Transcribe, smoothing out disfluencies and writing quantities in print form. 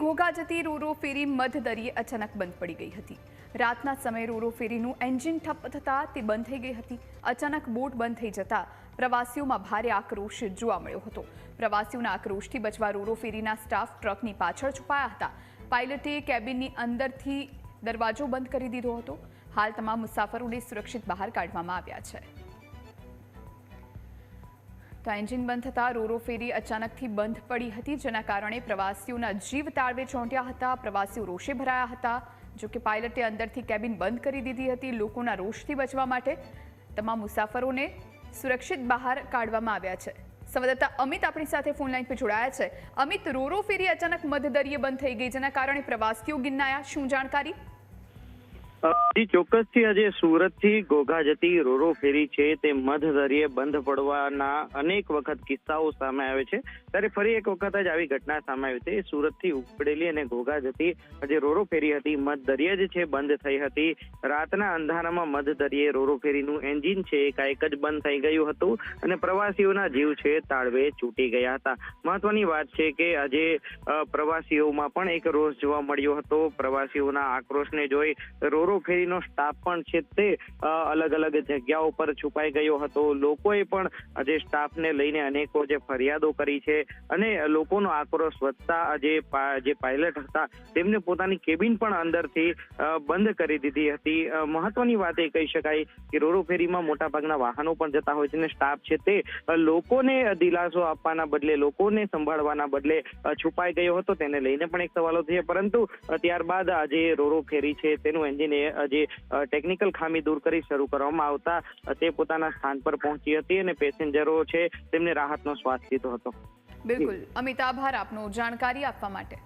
ઘોઘા જતી રોરો ફેરી મધદરિયે અચાનક બંધ પડી ગઈ હતી। રાતના સમયે રોરો ફેરીનું એન્જિન ઠપ્પ થતાં તે બંધ થઈ ગઈ હતી। અચાનક બોટ બંધ થઈ જતા પ્રવાસીઓમાં ભારે આક્રોશ જોવા મળ્યો હતો। પ્રવાસીઓના આક્રોશથી બચવા રોરો ફેરીના સ્ટાફ ટ્રકની પાછળ છુપાયા હતા। પાયલટે કેબિનની અંદરથી દરવાજો બંધ કરી દીધો હતો। હાલ તમામ મુસાફરોને સુરક્ષિત બહાર કાઢવામાં આવ્યા છે। તો એન્જિન બંધ થતાં રોરો ફેરી અચાનકથી બંધ પડી હતી, જેના કારણે પ્રવાસીઓના જીવ તાળવે ચોંટ્યા હતા। પ્રવાસીઓ રોષે ભરાયા હતા। જો કે પાયલટે અંદરથી કેબિન બંધ કરી દીધી હતી। લોકોના રોષથી બચવા માટે તમામ મુસાફરોને સુરક્ષિત બહાર કાઢવામાં આવ્યા છે। સંવાદદાતા અમિત આપણી સાથે ફોન લાઈન પર જોડાયા છે। અમિત, રોરો ફેરી અચાનક મધદરિયે બંધ થઈ ગઈ, જેના કારણે પ્રવાસીઓ ગિન્નાયા, શું જાણકારી? જી ચોક્કસથી આજે સુરતથી ઘોઘા જતી રોરો ફેરી છે તે મધદરિયે બંધ પડવાના અનેક વખત કિસ્સાઓ સામે આવે છે, ત્યારે ફરી એક વખત જ આવી ઘટના સામે આવી છે। સુરતથી ઉપડેલી અને ઘોઘા જતી જે રોરો ફેરી હતી મધદરિયે જ છે બંધ થઈ હતી। રાતના અંધારામાં મધદરિયે રોરો ફેરીનું એન્જિન છે એકાએક જ બંધ થઈ ગયું હતું અને પ્રવાસીઓના જીવ છે તાળવે છૂટી ગયા હતા। મહત્વની વાત છે કે આજે પ્રવાસીઓમાં પણ એક રોષ જોવા મળ્યો હતો। પ્રવાસીઓના આક્રોશને જોઈ રોરો ફેરીનો સ્ટાફ પણ છે તે અલગ અલગ જગ્યાઓ પર છુપાઈ ગયો હતો। લોકોએ પણ આજે સ્ટાફને લઈને અનેકો જે ફરિયાદો કરી છે અને લોકોનો આક્રોશ વધતા જે પાયલટ હતા તેમને પોતાની કેબિન પણ અંદરથી બંધ કરી દીધી હતી। મહત્વની વાત એ કહી શકાય કે રોરો ફેરીમાં મોટાભાગના વાહનો પણ જતા હોય છે અને સ્ટાફ છે તે લોકોને દિલાસો આપવાના બદલે, લોકોને સંભાળવાના બદલે છુપાઈ ગયો હતો। તેને લઈને પણ એક સવાલો છે, પરંતુ ત્યારબાદ આજે રોરો ફેરી છે તેનું એન્જિન જે ટેકનિકલ ખામી દૂર કરી શરૂ કરવામાં આવતા તે પોતાના સ્થાન પર પહોંચી હતી અને પેસેન્જરો છે તેમને રાહતનો શ્વાસ લીધો હતો। બિલકુલ અમિત, આભાર આપનો જાણકારી આપવા માટે।